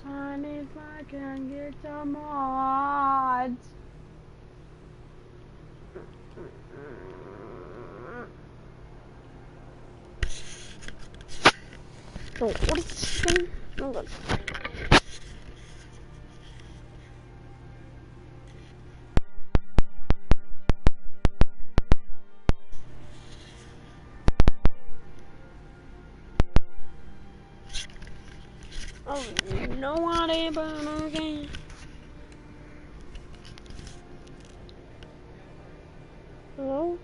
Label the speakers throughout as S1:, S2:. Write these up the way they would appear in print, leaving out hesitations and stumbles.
S1: time if I can get some mods. So what is this thing? Oh god. Oh, no idea, but okay. Hello?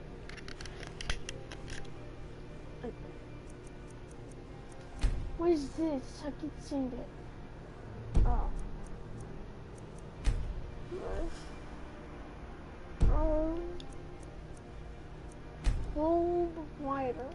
S1: What is this? I keep seeing it. Oh. Oh. Hold wider.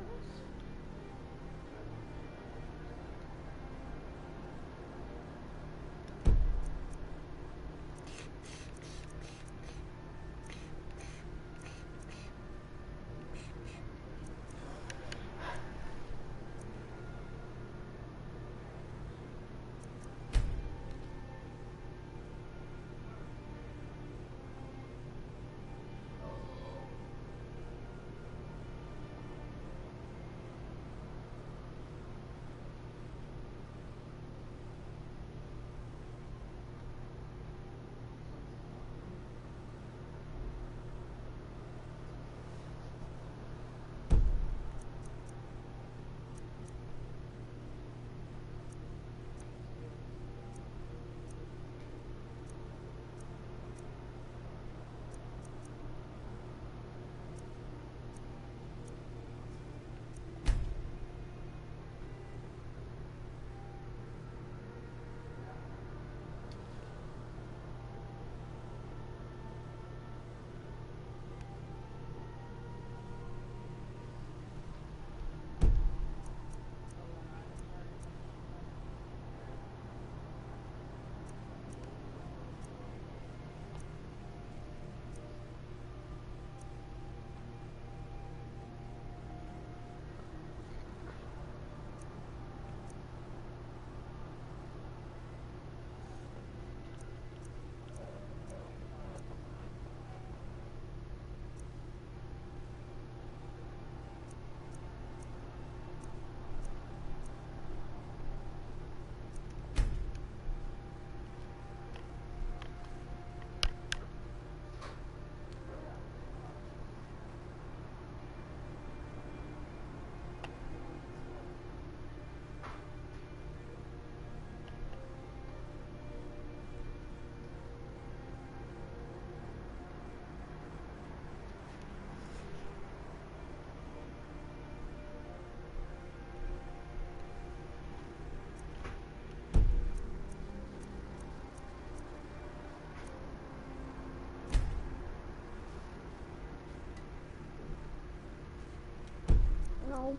S1: No.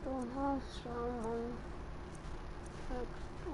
S1: Don't have someone extra.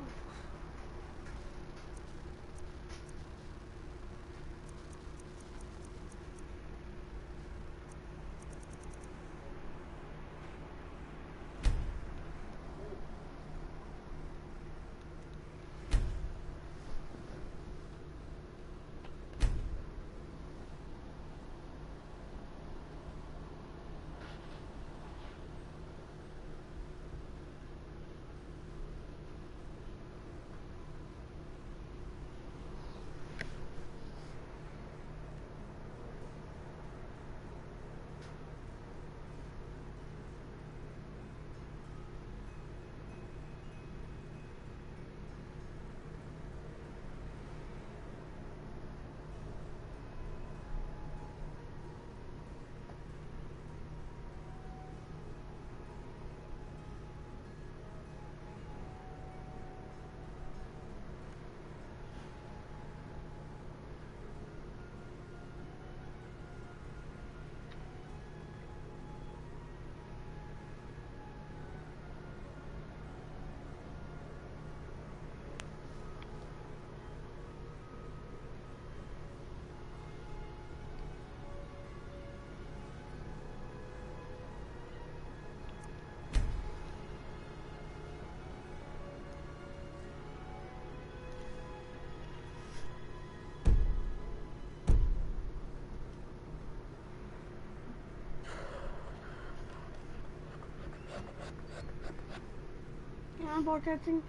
S1: I'm broadcasting.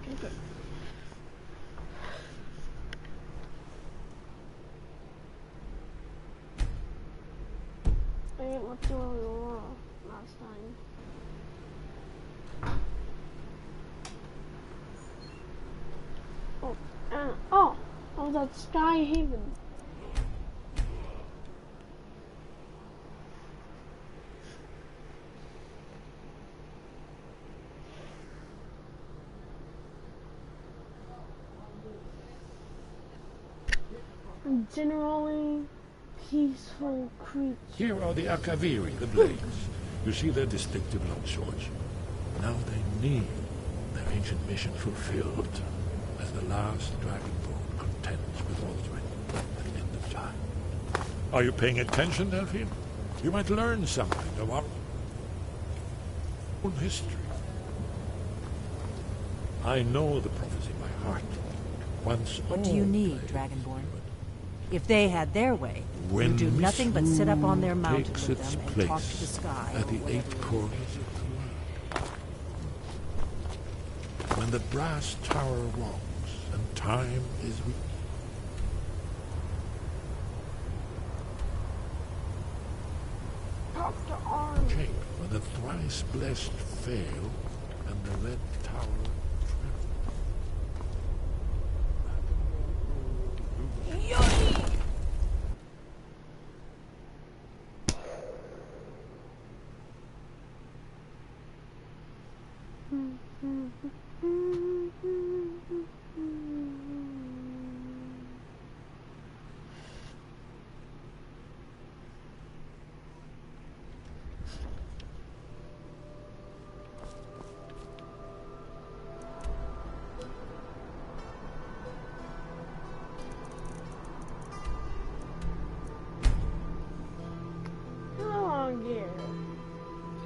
S1: Okay, good. I ate what's going on last time. Oh, I was at Sky Haven. Generally peaceful creatures.
S2: Here are the Akaviri, the Blades. You see their distinctive long swords. Now they need their ancient mission fulfilled as the last Dragonborn contends with Aldrin at the end of time. Are you paying attention, Delphine? You might learn something of our own history. I know the prophecy by heart. Once
S3: what do you need, Dragonborn? If they had their way, you'd do nothing but sit up on their mountain with them and talk to the sky.
S2: At the 8 corners of the world. When the brass tower rocks and time is weak. Jake, when the thrice blessed fail and the red tower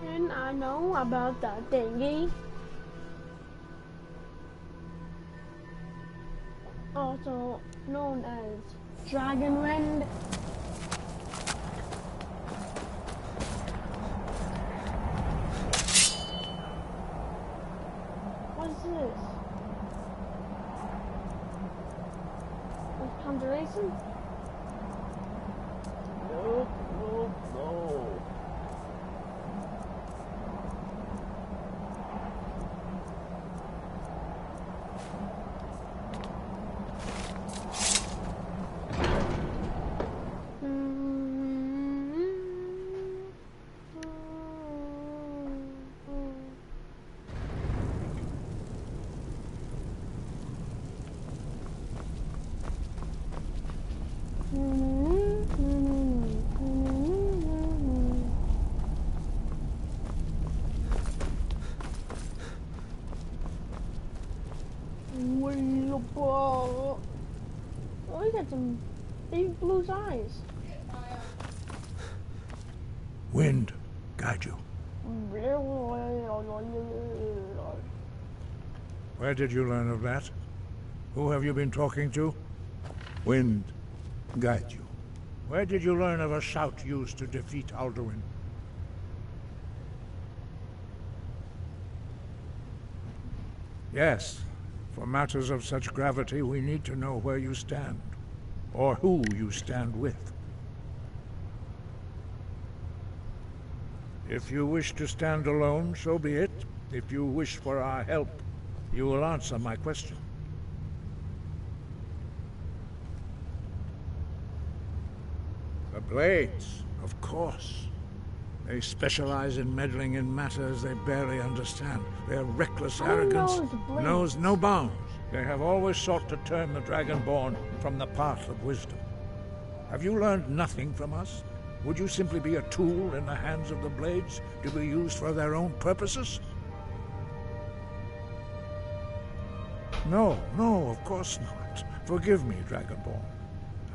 S1: Can I know about the thingy? Also known as Dragon Wind. What's this? Conjuration?
S2: Nope, nope, no.
S1: Oh, you got some big blue eyes.
S4: Wind, guide you. Where did you learn of that? Who have you been talking to? Wind, guide you. Where did you learn of a shout used to defeat Alduin? Yes. For matters of such gravity, we need to know where you stand, or who you stand with. If you wish to stand alone, so be it. If you wish for our help, you will answer my question. The Blades, of course. They specialize in meddling in matters they barely understand. Their reckless arrogance knows no bounds. They have always sought to turn the Dragonborn from the path of wisdom. Have you learned nothing from us? Would you simply be a tool in the hands of the Blades to be used for their own purposes? No, of course not. Forgive me, Dragonborn.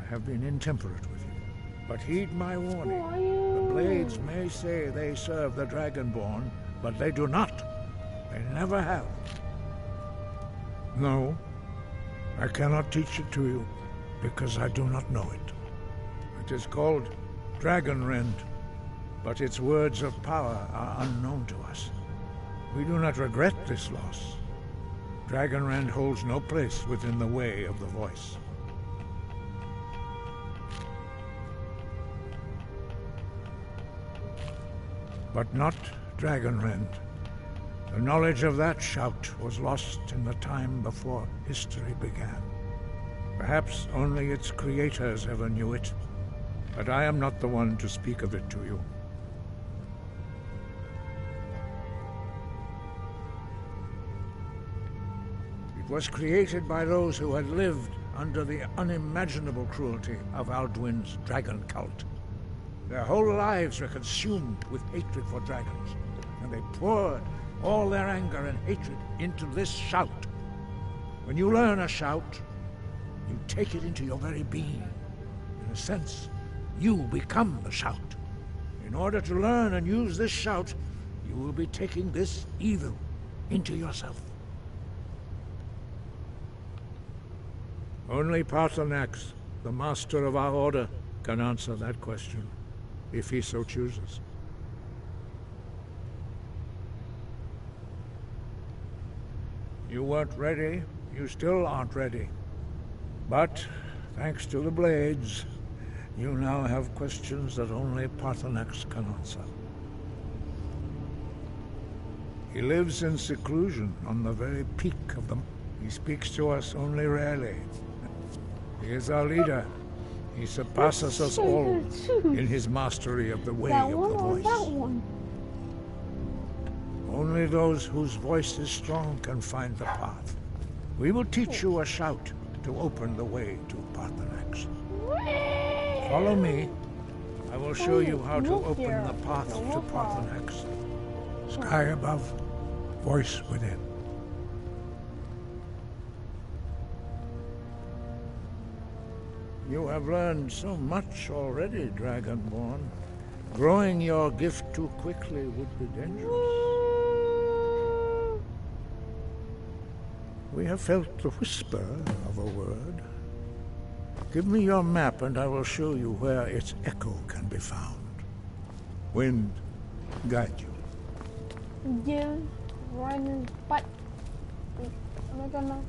S4: I have been intemperate with you. But heed my warning. The Blades may say they serve the Dragonborn, but they do not. They never have. No, I cannot teach it to you, because I do not know it. It is called Dragon Rend, but its words of power are unknown to us. We do not regret this loss. Dragonrend holds no place within the way of the voice. But not Dragonrend. The knowledge of that shout was lost in the time before history began. Perhaps only its creators ever knew it, but I am not the one to speak of it to you. It was created by those who had lived under the unimaginable cruelty of Alduin's dragon cult. Their whole lives were consumed with hatred for dragons, and they poured all their anger and hatred into this shout. When you learn a shout, you take it into your very being. In a sense, you become the shout. In order to learn and use this shout, you will be taking this evil into yourself. Only Paarthurnax, the master of our order, can answer that question, if he so chooses. You weren't ready. You still aren't ready. But, thanks to the blades, you now have questions that only Paarthurnax can answer. He lives in seclusion on the very peak of them. He speaks to us only rarely. He is our leader. He surpasses us all in his mastery of the way of the voice. Only those whose voice is strong can find the path. We will teach you a shout to open the way to Paarthurnax. Follow me. I will show you how to open the path to Paarthurnax. Sky above, voice within. You have learned so much already, Dragonborn. Growing your gift too quickly would be dangerous. We have felt the whisper of a word. Give me your map and I will show you where its echo can be found. Wind, guide you.
S1: Give Ryan's butt. Am I gonna...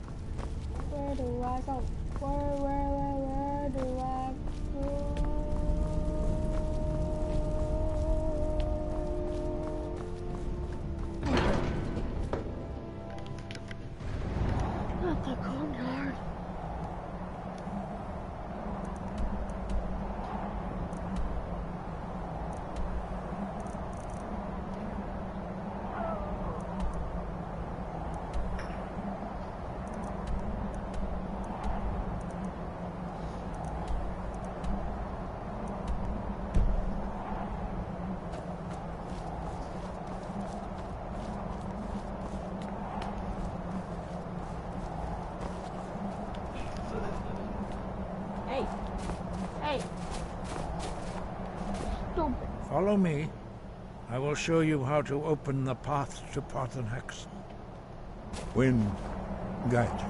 S1: Where do I go? Where do I go? Not the courtyard.
S4: Follow me. I will show you how to open the path to Paarthurnax. Wind, guide you.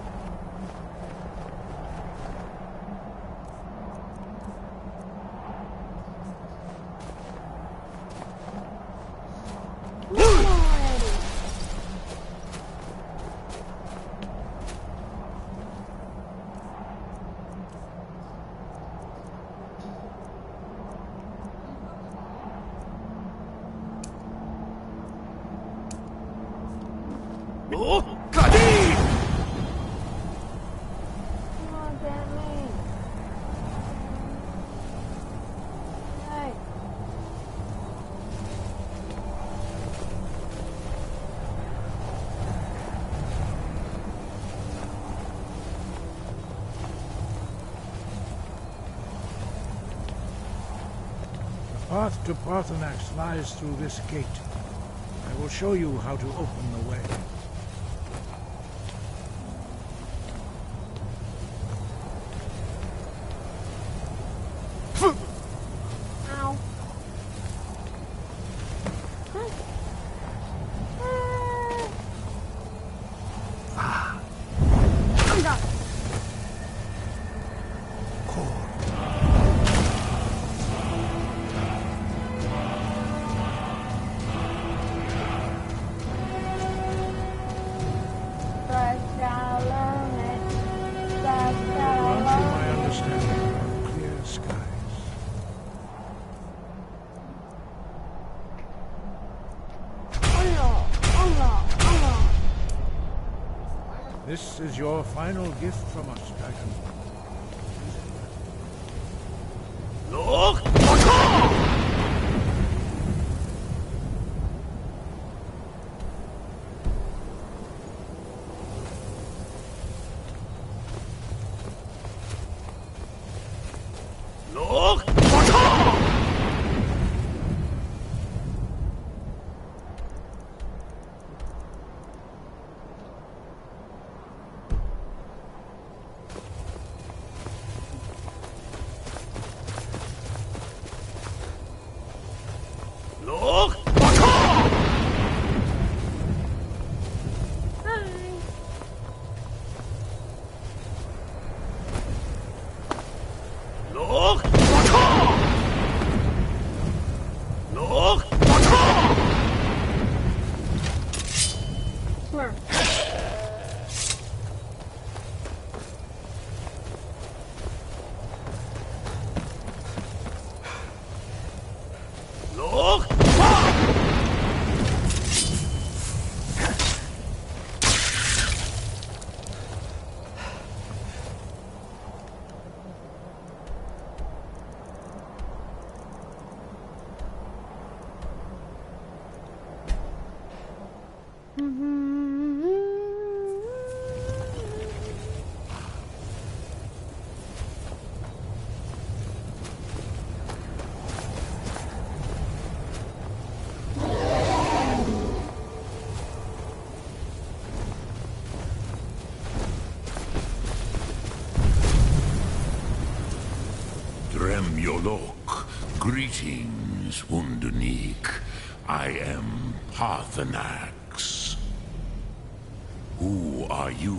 S4: The path to Paarthurnax lies through this gate. I will show you how to open the way.
S1: Ow.
S4: This is your final gift from us, Dragon.
S5: Look! Look! Look!
S1: Hi.
S5: Look! Look!
S1: Smurf.
S5: Look!
S2: Dremyolok, greetings, Undunik. I am Parthenax. Who are you?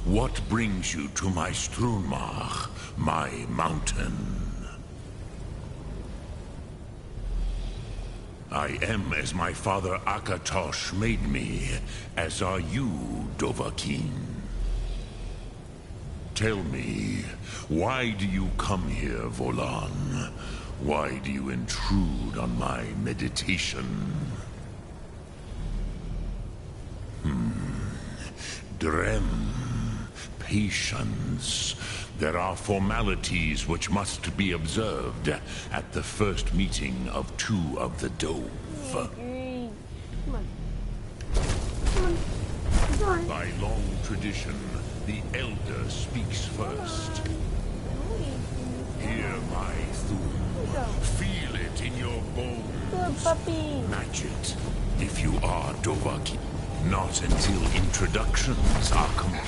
S2: What brings you to my Strunmach, my mountain? I am as my father Akatosh made me, as are you, Dovahkiin. Tell me, why do you come here, Volan? Why do you intrude on my meditation? Drem, patience. There are formalities which must be observed at the first meeting of two of the Dove.
S1: Agree. Come on. Come on. Come on.
S2: By long tradition, the Elder speaks first. Hear my thum. Feel it in your bones.
S1: Good puppy.
S2: Match it, if you are Dovahkiin. Not until introductions are complete.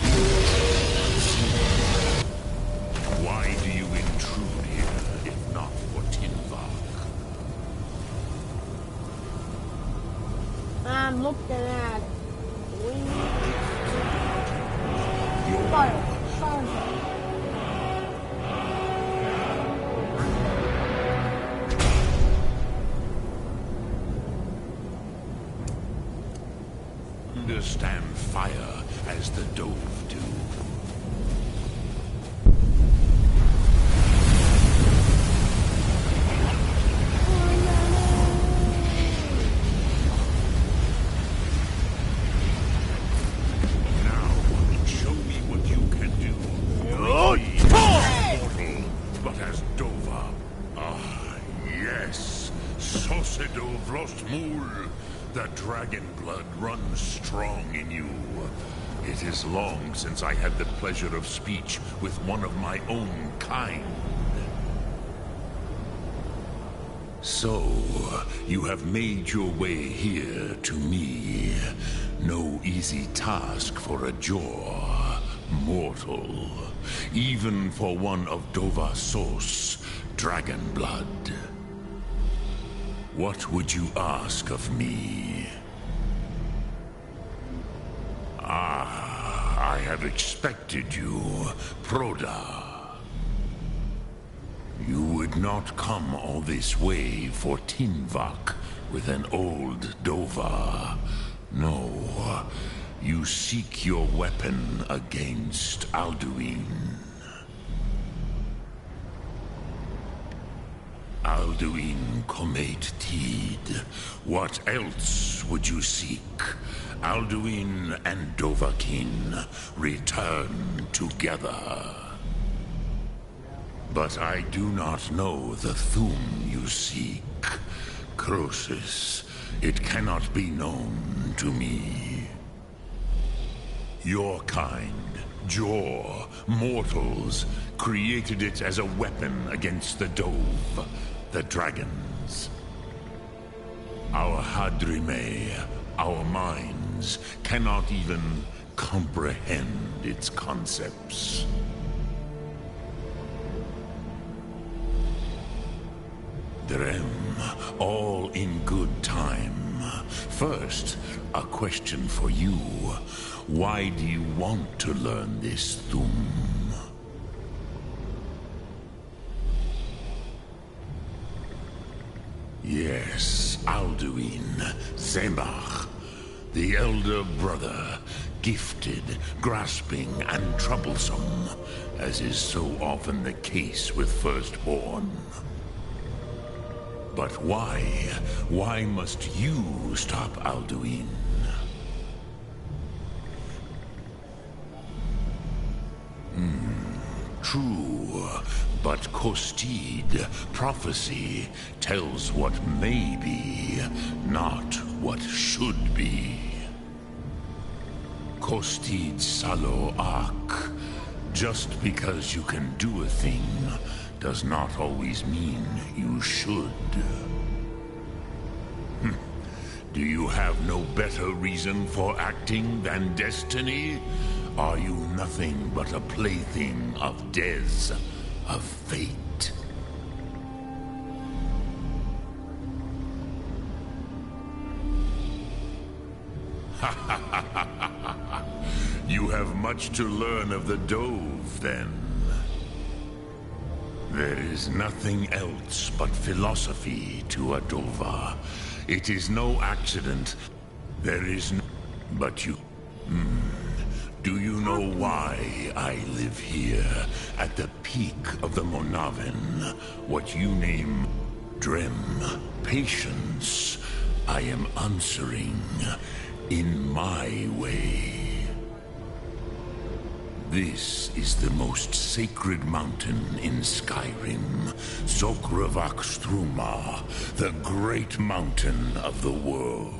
S2: Why do you intrude here, if not for Tinvak?
S1: I'm looking at
S2: Your
S1: fire. Fire.
S2: understand fire as the Dove do. Now, show me what you can do. Mortal, but as Dova. Ah, yes. Sosedo Vlostmul. The dragon blood runs strong in you. It is long since I had the pleasure of speech with one of my own kind. So, you have made your way here to me. No easy task for a jaw, mortal. Even for one of Dova Sos, dragon blood. What would you ask of me? Ah, I have expected you, Proda. You would not come all this way for Tinvak with an old Dova. No, you seek your weapon against Alduin. Alduin Comate Teed. What else would you seek?
S6: Alduin and Dovahkiin return together. But I do not know the Thu'um you seek. Croesus, it cannot be known to me. Your kind, Jor, mortals, created it as a weapon against the Dove, the dragons. Our Hadrime, our minds, cannot even comprehend its concepts. Drem, all in good time. First, a question for you. Why do you want to learn this Thu'um? Yes, Alduin, Zemach, the elder brother, gifted, grasping, and troublesome, as is so often the case with firstborn. But why? Why must you stop Alduin? True, but Kostid, prophecy, tells what may be, not what should be. Kostid Salo Ak. Just because you can do a thing does not always mean you should. Do you have no better reason for acting than destiny? Are you nothing but a plaything of Des, of fate? You have much to learn of the Dove, then. There is nothing else but philosophy to a Dova. It is no accident. There is no... But you... Do you know why I live here, at the peak of the Monaven? What you name Drem, patience. I am answering in my way. This is the most sacred mountain in Skyrim, Zokravak Struma, the great mountain of the world.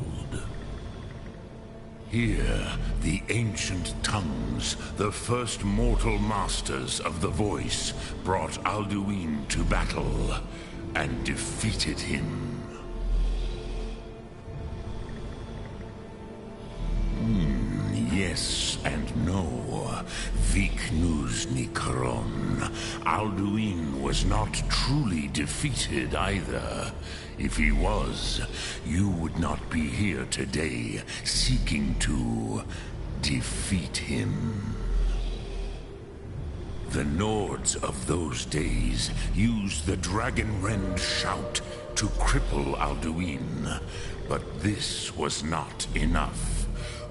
S6: Here, the ancient tongues, the first mortal masters of the voice, brought Alduin to battle and defeated him. Yes and no. Viknus Nikaron. Alduin was not truly defeated either. If he was, you would not be here today seeking to defeat him. The Nords of those days used the Dragonrend shout to cripple Alduin, but this was not enough.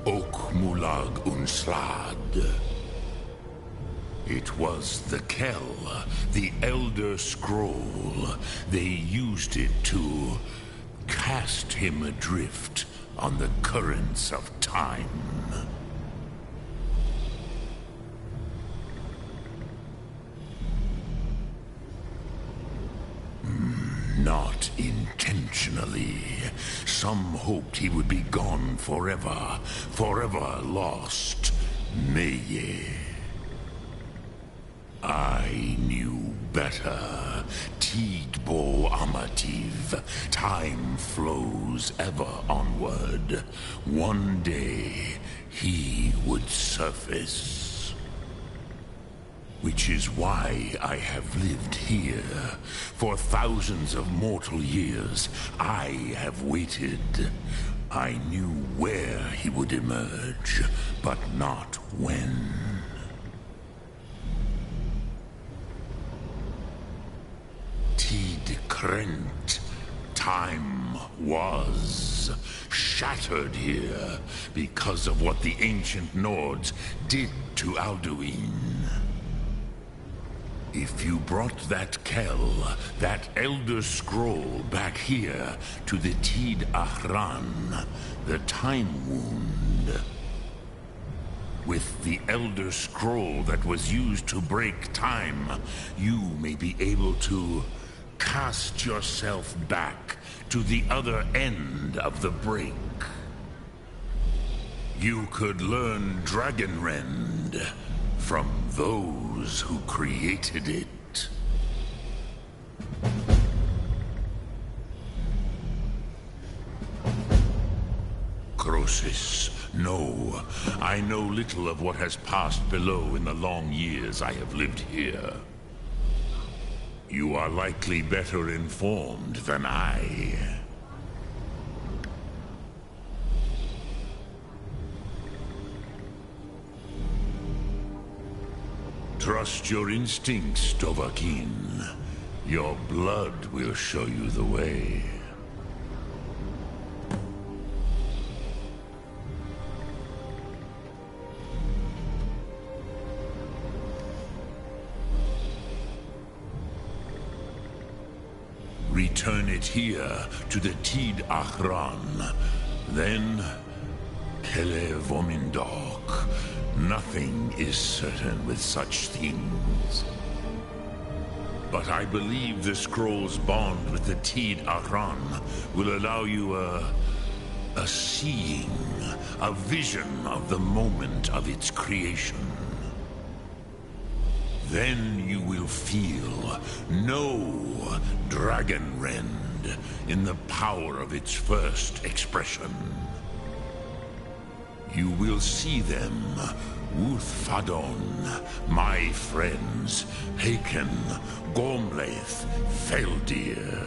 S6: Ok Mulag Unslad. It was the Kell, the Elder Scroll. They used it to cast him adrift on the currents of time. Not intentionally. Some hoped he would be gone forever, forever lost. Meye. I knew better. Tidbo Amativ. Time flows ever onward. One day, he would surface. Which is why I have lived here. For thousands of mortal years, I have waited. I knew where he would emerge, but not when. Tid Krent. Time was shattered here because of what the ancient Nords did to Alduin. If you brought that Kell, that Elder Scroll back here to the Tid Ahran, the Time Wound. With the Elder Scroll that was used to break time, you may be able to cast yourself back to the other end of the break. You could learn Dragonrend from those who created it. Crosis, no. I know little of what has passed below in the long years I have lived here. You are likely better informed than I. Trust your instincts, Dovahkiin. Your blood will show you the way. Return it here to the Tid Achran. Then, Kele Vomindok. Nothing is certain with such things. But I believe the scroll's bond with the Tid Achran will allow you a seeing, a vision of the moment of its creation. Then you will feel, know Dragonrend in the power of its first expression. You will see them, Uthfadon, my friends, Haken, Gormlaith, Feldir.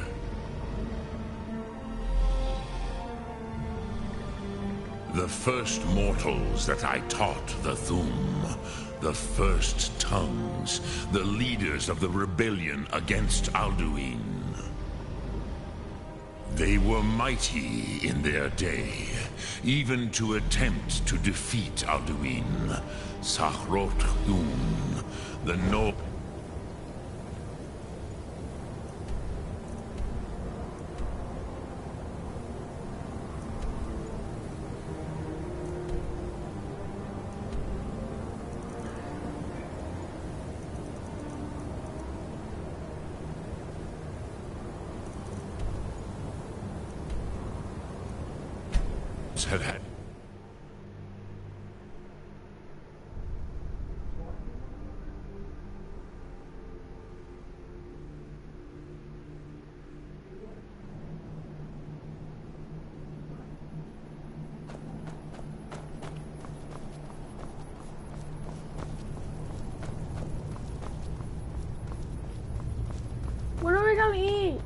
S6: The first mortals that I taught the Thum, the first tongues, the leaders of the rebellion against Alduin. They were mighty in their day, even to attempt to defeat Alduin, Sahrot-Hun, the Nor... had had.
S1: What are we gonna eat?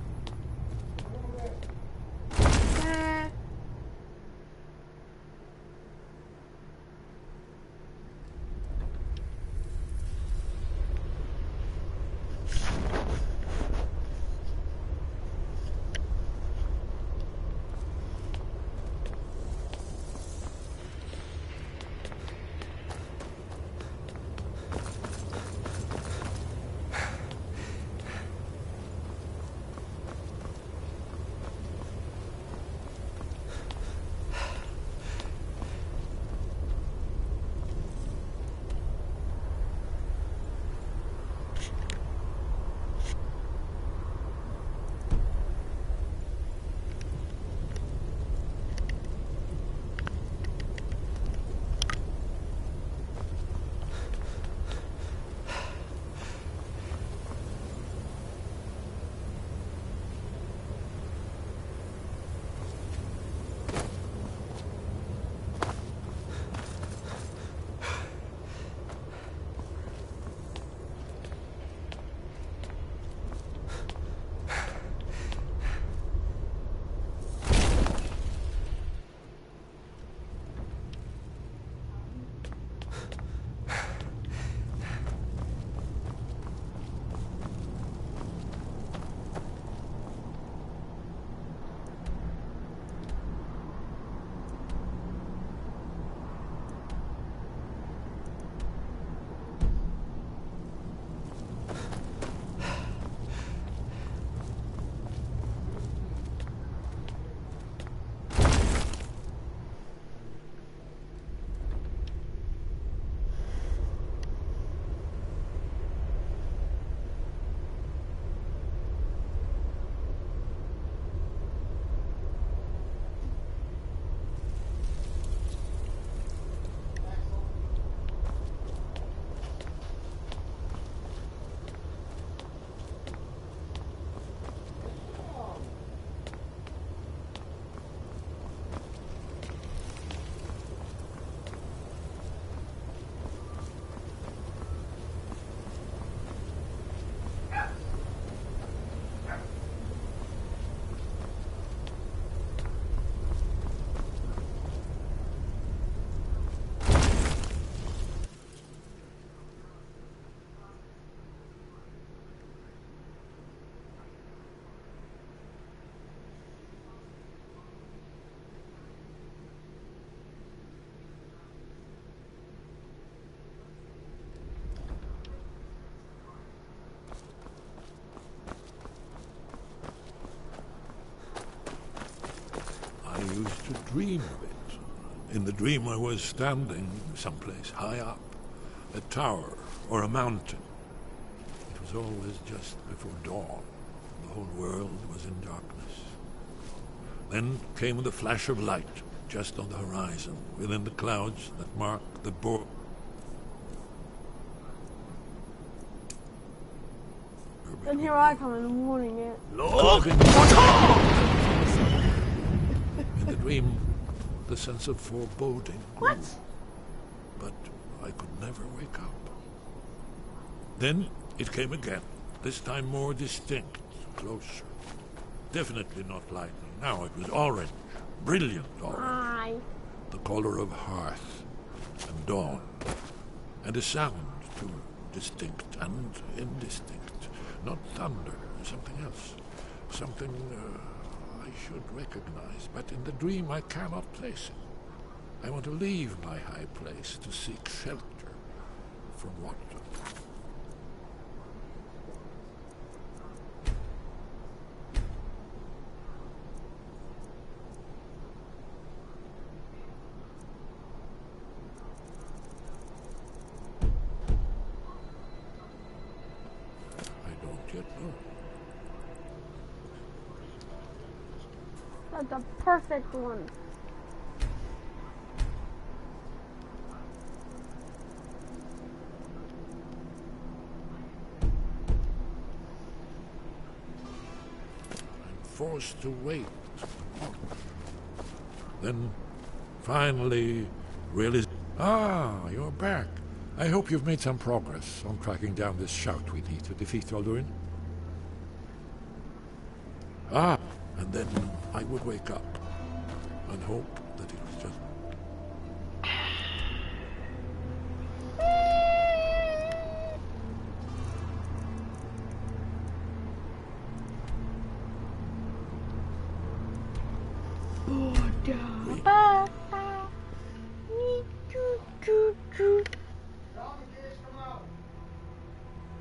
S2: used to dream of it. In the dream I was standing someplace high up, a tower or a mountain. It was always just before dawn. The whole world was in darkness. Then came the flash of light, just on the horizon, within the clouds that mark the border.
S1: And here I come in the morning it.
S5: Look!
S2: In the dream, the sense of foreboding grew.
S1: What?
S2: But I could never wake up. Then it came again, this time more distinct, closer. Definitely not lightning. Now it was orange, brilliant orange.
S1: Hi.
S2: The color of hearth and dawn. And a sound, too, distinct and indistinct. Not thunder, something else. Something I should recognize, but in the dream I cannot place it. I want to leave my high place to seek shelter from what? I don't yet know.
S1: That's the perfect one.
S2: I'm forced to wait. Then, finally, realize... Ah, you're back. I hope you've made some progress on tracking down this shout we need to defeat Alduin. Ah, and then I would wake up and hope that it was just...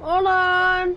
S1: Hold on.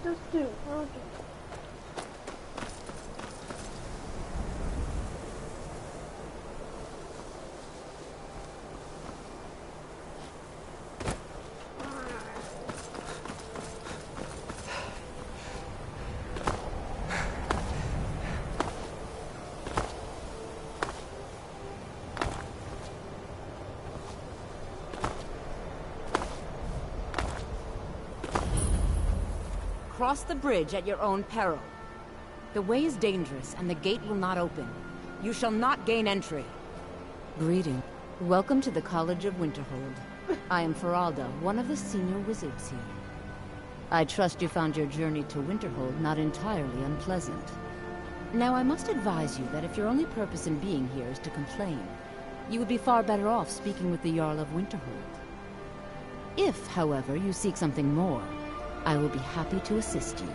S1: just two. Okay.
S3: Cross the bridge at your own peril. The way is dangerous, and the gate will not open. You shall not gain entry. Greeting. Welcome to the College of Winterhold. I am Feralda, one of the senior wizards here. I trust you found your journey to Winterhold not entirely unpleasant. Now, I must advise you that if your only purpose in being here is to complain, you would be far better off speaking with the Jarl of Winterhold. If, however, you seek something more, I will be happy to assist you.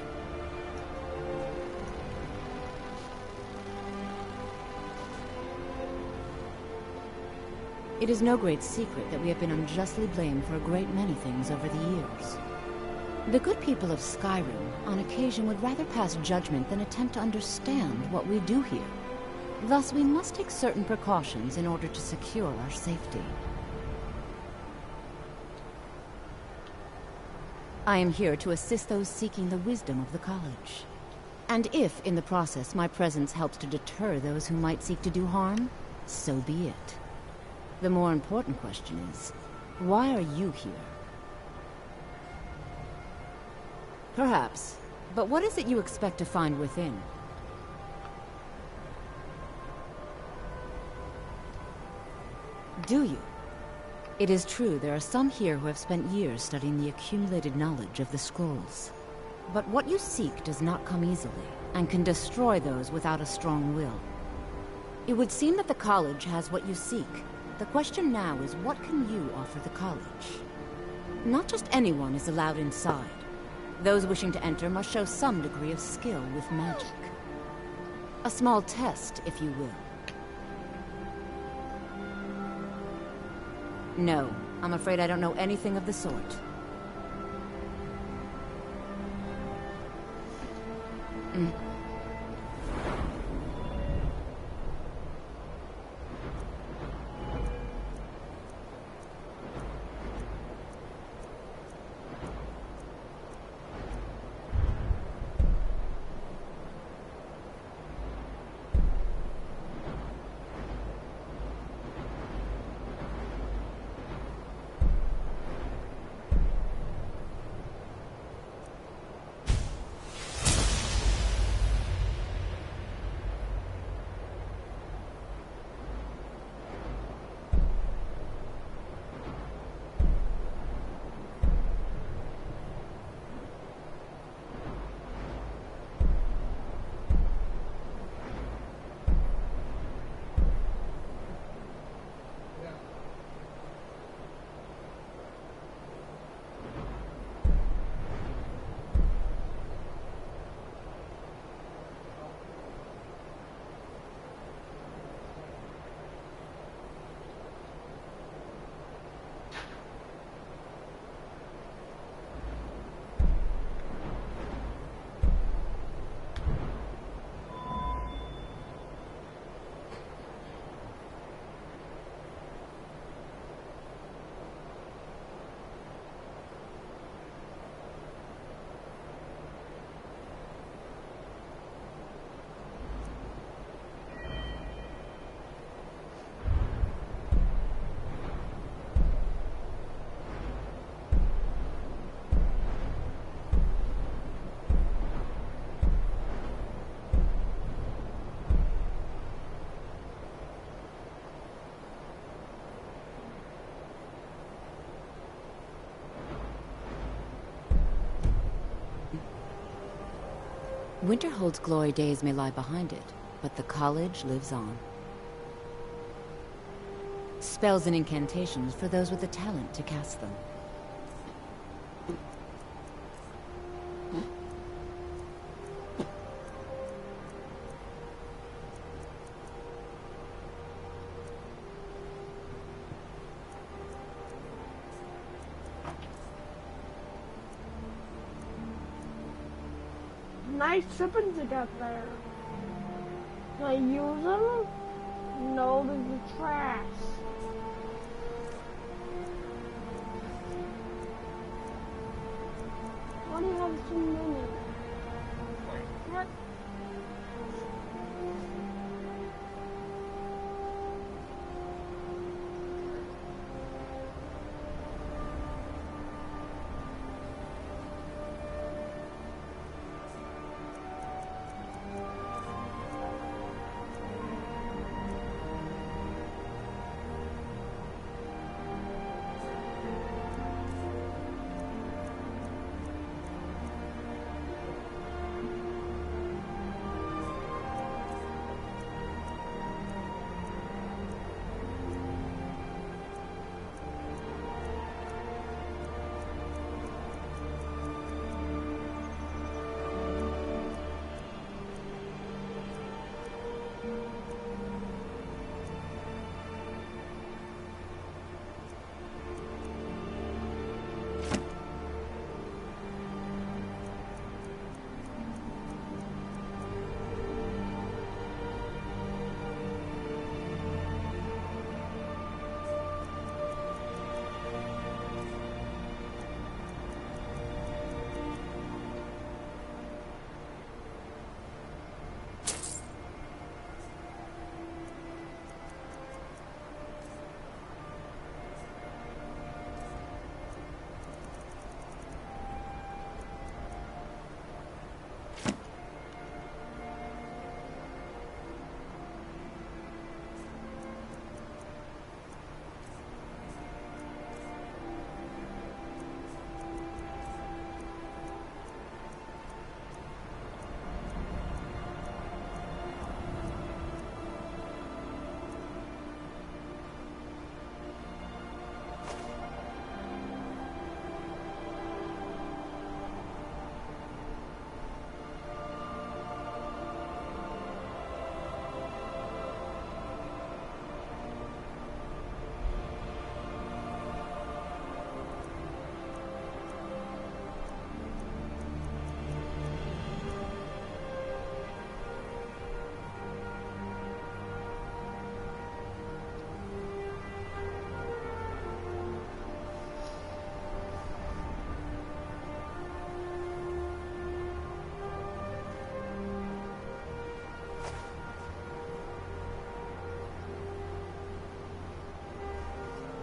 S3: It is no great secret that we have been unjustly blamed for a great many things over the years. The good people of Skyrim, on occasion, would rather pass judgment than attempt to understand what we do here. Thus, we must take certain precautions in order to secure our safety. I am here to assist those seeking the wisdom of the college. And if, in the process, my presence helps to deter those who might seek to do harm, so be it. The more important question is, why are you here? Perhaps, but what is it you expect to find within? Do you? It is true there are some here who have spent years studying the accumulated knowledge of the scrolls. But what you seek does not come easily, and can destroy those without a strong will. It would seem that the college has what you seek. The question now is, what can you offer the college? Not just anyone is allowed inside. Those wishing to enter must show some degree of skill with magic. A small test, if you will. No, I'm afraid I don't know anything of the sort. Winterhold's glory days may lie behind it, but the college lives on. Spells and incantations for those with the talent to cast them.
S1: nice weapons to get there. Can I use them? No, this is trash. Why do you have so many? What?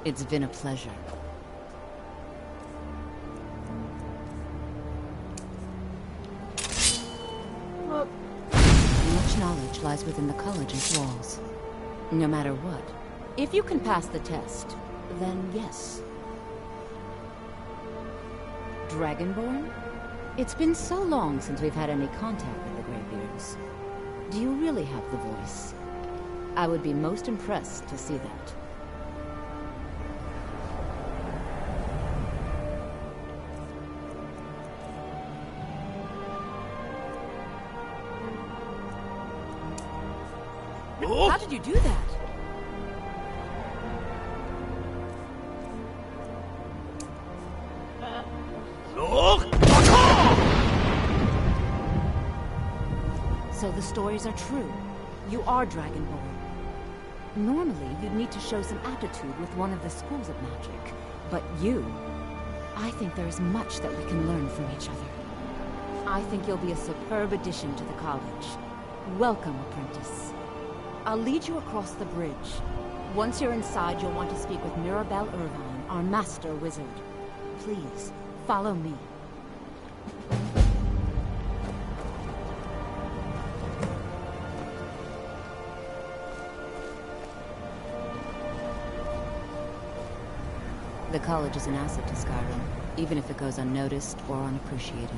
S3: It's been a pleasure.
S1: Look.
S3: Much knowledge lies within the college's walls. No matter what. If you can pass the test, then yes. Dragonborn? It's been so long since we've had any contact with the Greybeards. Do you really have the voice? I would be most impressed to see that. How did you do that? So the stories are true. You are Dragonborn. Normally, you'd need to show some aptitude with one of the schools of magic. But you... I think there is much that we can learn from each other. I think you'll be a superb addition to the college. Welcome, apprentice. I'll lead you across the bridge. Once you're inside, you'll want to speak with Mirabelle Irvine, our master wizard. Please, follow me. The college is an asset to Skyrim, even if it goes unnoticed or unappreciated.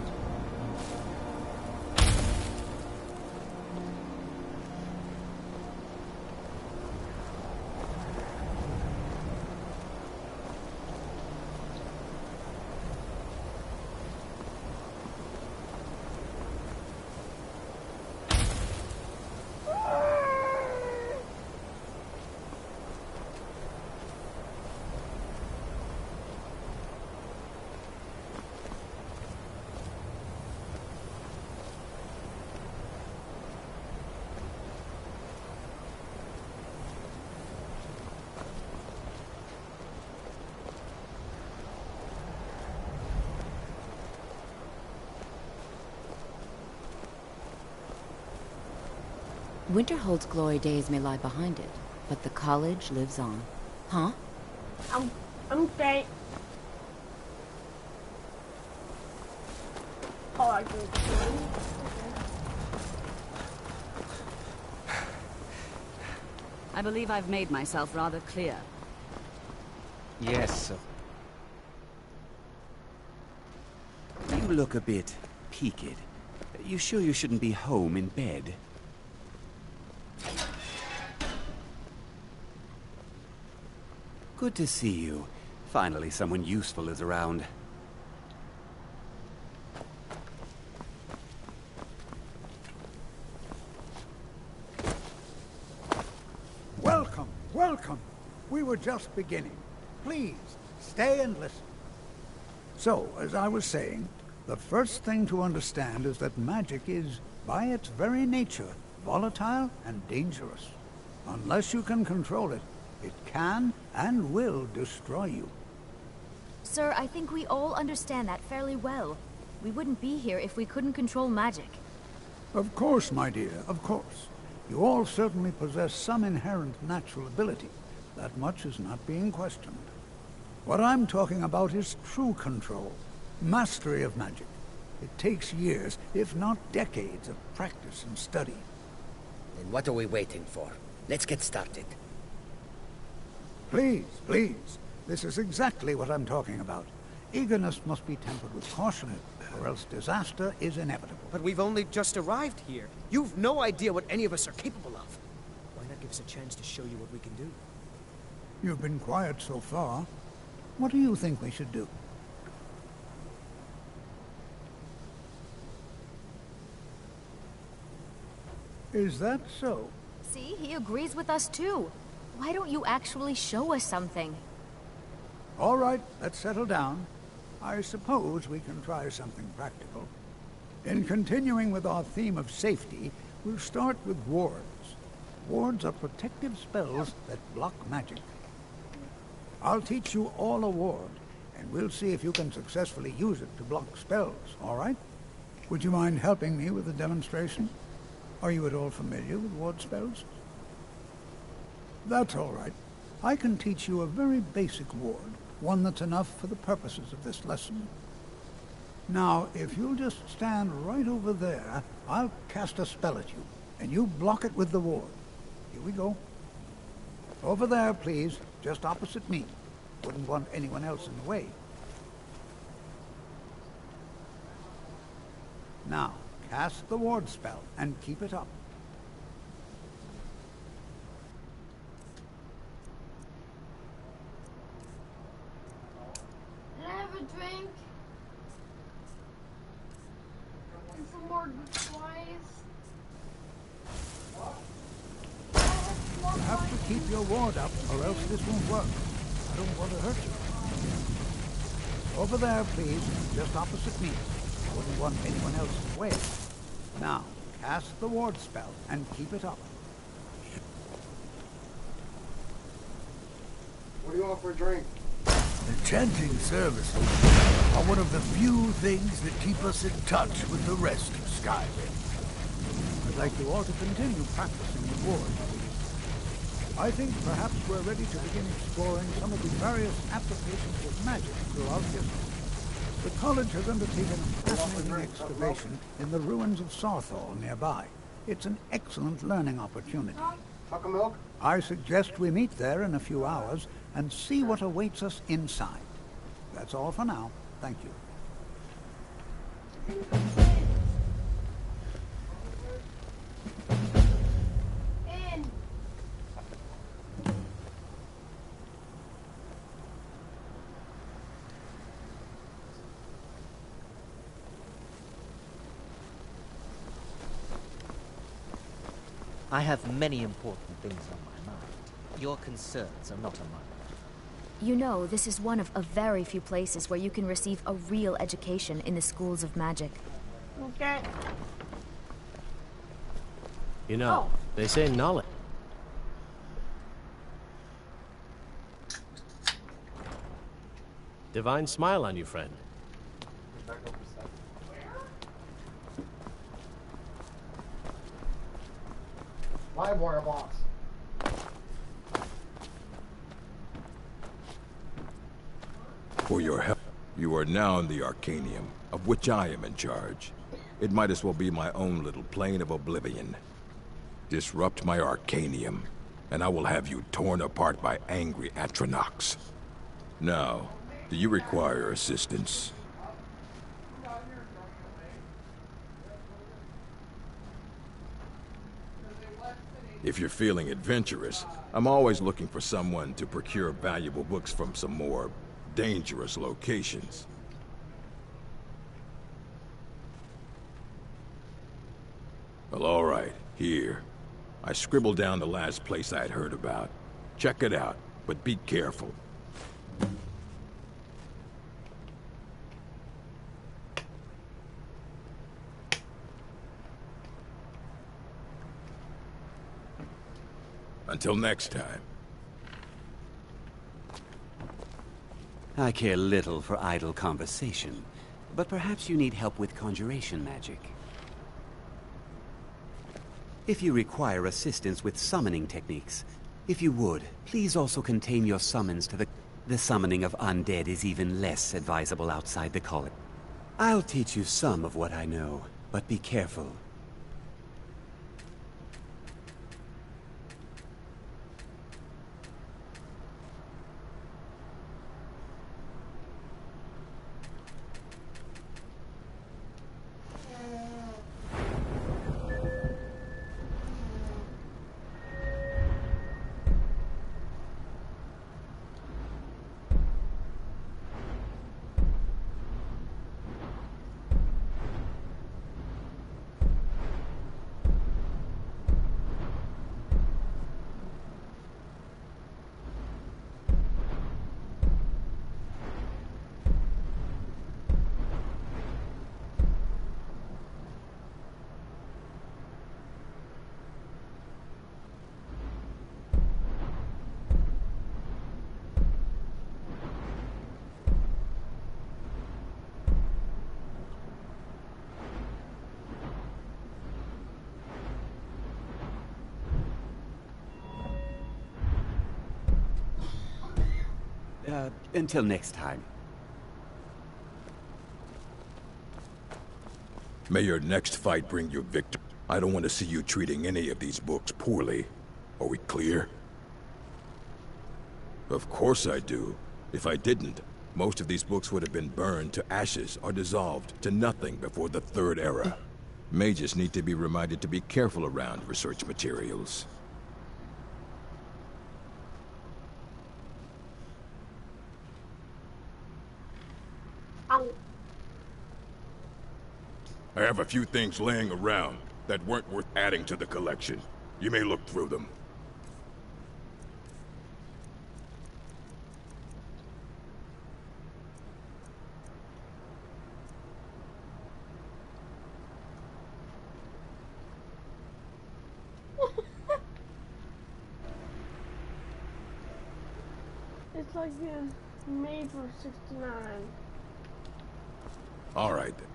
S3: Winterhold's glory days may lie behind it, but the college lives on. Huh?
S1: I'm great. Oh, I do.
S3: I believe I've made myself rather clear.
S7: Yes, sir. You look a bit peaked. You sure you shouldn't be home in bed? Good to see you. Finally, someone useful is around.
S4: Welcome, welcome. We were just beginning. Please, stay and listen. So, as I was saying, the first thing to understand is that magic is, by its very nature, volatile and dangerous. Unless you can control it, it can and will destroy you.
S8: Sir, I think we all understand that fairly well. We wouldn't be here if we couldn't control magic.
S4: Of course, my dear, of course. You all certainly possess some inherent natural ability. That much is not being questioned. What I'm talking about is true control, mastery of magic. It takes years, if not decades, of practice and study.
S5: Then what are we waiting for? Let's get started.
S4: Please, please. This is exactly what I'm talking about. Eagerness must be tempered with caution, or else disaster is inevitable.
S9: But we've only just arrived here. You've no idea what any of us are capable of. Why not give us a chance to show you what we can do?
S4: You've been quiet so far. What do you think we should do? Is that so?
S8: See, he agrees with us too. Why don't you actually show us something?
S4: All right, let's settle down. I suppose we can try something practical. In continuing with our theme of safety, we'll start with wards. Wards are protective spells that block magic. I'll teach you all a ward, and we'll see if you can successfully use it to block spells, all right? Would you mind helping me with the demonstration? Are you at all familiar with ward spells? That's all right. I can teach you a very basic ward, one that's enough for the purposes of this lesson. Now, if you'll just stand right over there, I'll cast a spell at you, and you block it with the ward. Here we go. Over there, please, just opposite me. Wouldn't want anyone else in the way. Now, cast the ward spell, and keep it up.
S1: Can I have a drink? And some more supplies?
S4: You have to keep your ward up, or else this won't work. I don't want to hurt you. Over there, please, just opposite me. I wouldn't want anyone else in the way. Now, cast the ward spell, and keep it up.
S10: What do you want for a drink?
S5: The chanting services are one of the few things that keep us in touch with the rest of Skyrim.
S4: I'd like you all to continue practicing the ward, please. I think perhaps we're ready to begin exploring some of the various applications of magic throughout history. The college has undertaken a fascinating excavation in the ruins of Sarthal nearby. It's an excellent learning opportunity.
S10: Chocolate milk?
S4: I suggest we meet there in a few hours and see what awaits us inside. That's all for now. Thank you.
S1: In.
S11: I have many important things on my mind. Your concerns are not among them.
S8: You know, this is one of a very few places where you can receive a real education in the schools of magic.
S1: Okay.
S11: You know, they say knowledge. Divine smile on you, friend.
S10: live wire box.
S12: For your help, you are now in the Arcanium, of which I am in charge. It might as well be my own little plane of oblivion. Disrupt my Arcanium, and I will have you torn apart by angry Atronachs. Now, do you require assistance? If you're feeling adventurous, I'm always looking for someone to procure valuable books from some more dangerous locations. Well, all right, here. I scribbled down the last place I had heard about. Check it out, but be careful. Until next time.
S7: I care little for idle conversation, but perhaps you need help with conjuration magic. If you require assistance with summoning techniques, if you would, please also contain your summons to the summoning of undead is even less advisable outside the college. I'll teach you some of what I know, but be careful. Until next time.
S12: May your next fight bring you victory. I don't want to see you treating any of these books poorly. Are we clear? Of course I do. If I didn't, most of these books would have been burned to ashes or dissolved to nothing before the Third Era. Mages need to be reminded to be careful around research materials. I have a few things laying around that weren't worth adding to the collection. You may look through them.
S1: It's like made for 69.
S12: All right then.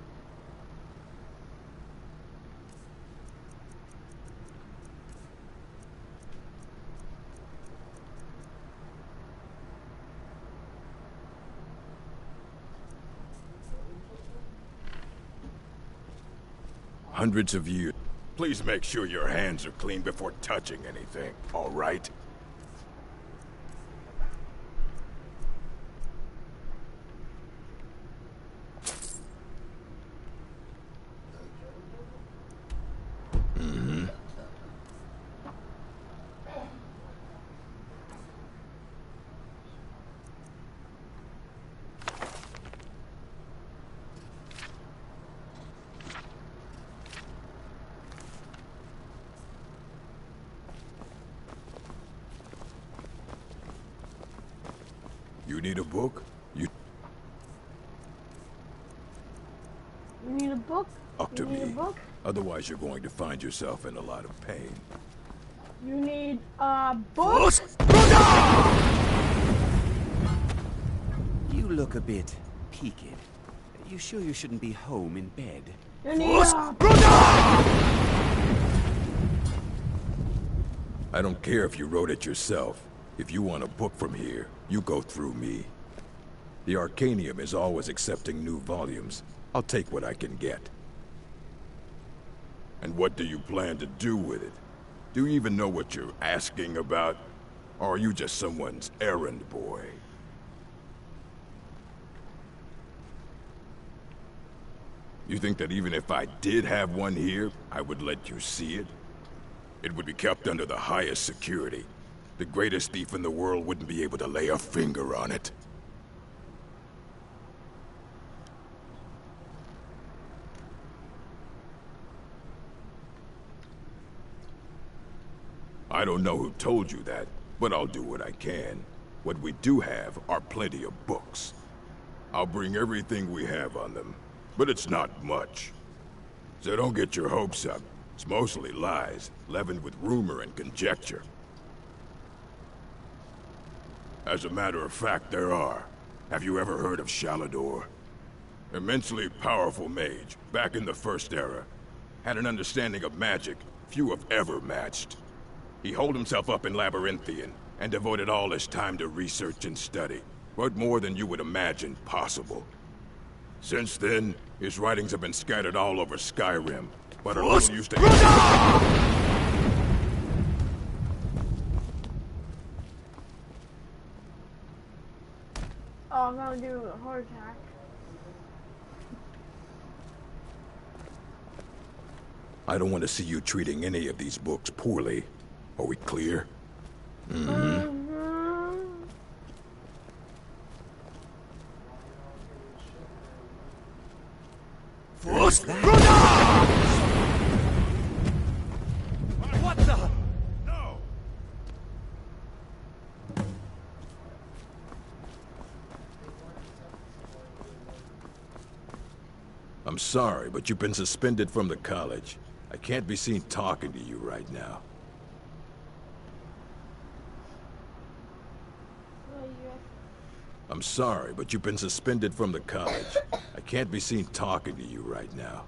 S12: Hundreds of years. Please make sure your hands are clean before touching anything, all right? You need a book? You
S1: need a book?
S12: Up to
S1: you need
S12: me.
S1: A book?
S12: Otherwise you're going to find yourself in a lot of pain.
S1: You need a book?
S7: You look a bit peaked. You sure you shouldn't be home in bed?
S1: You need a
S12: I don't care if you wrote it yourself. If you want a book from here, you go through me. The Arcanium is always accepting new volumes. I'll take what I can get. And what do you plan to do with it? Do you even know what you're asking about? Or are you just someone's errand boy? You think that even if I did have one here, I would let you see it? It would be kept under the highest security. The greatest thief in the world wouldn't be able to lay a finger on it. I don't know who told you that, but I'll do what I can. What we do have are plenty of books. I'll bring everything we have on them, but it's not much. So don't get your hopes up. It's mostly lies, leavened with rumor and conjecture. As a matter of fact, there are. Have you ever heard of Shalador? Immensely powerful mage, back in the First Era. Had an understanding of magic few have ever matched. He holed himself up in Labyrinthian, and devoted all his time to research and study. But more than you would imagine possible. Since then, his writings have been scattered all over Skyrim, but are little used to...
S1: Oh, I'm gonna do a heart attack.
S12: I don't want to see you treating any of these books poorly. Are we clear? Mm-hmm.
S7: What's that?
S9: What the?
S12: No! I'm sorry, but you've been suspended from the college. I can't be seen talking to you right now. I'm sorry, but you've been suspended from the college. I can't be seen talking to you right now.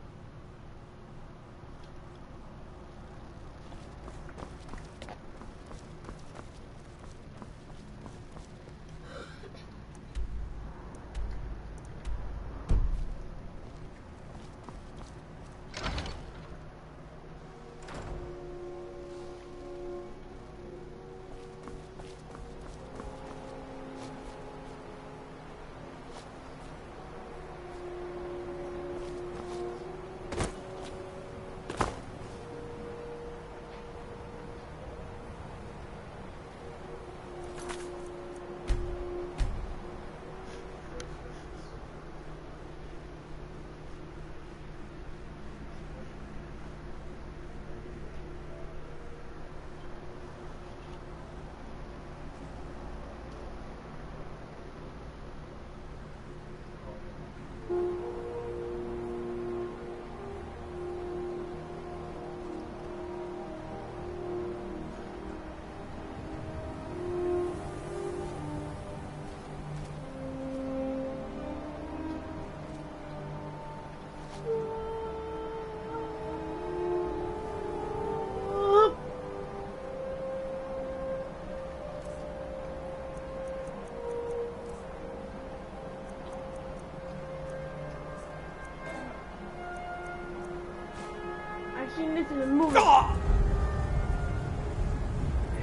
S1: I've seen this in a movie.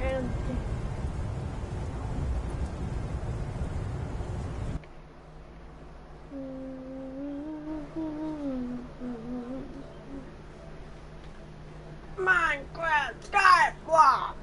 S1: And Minecraft Skywalk.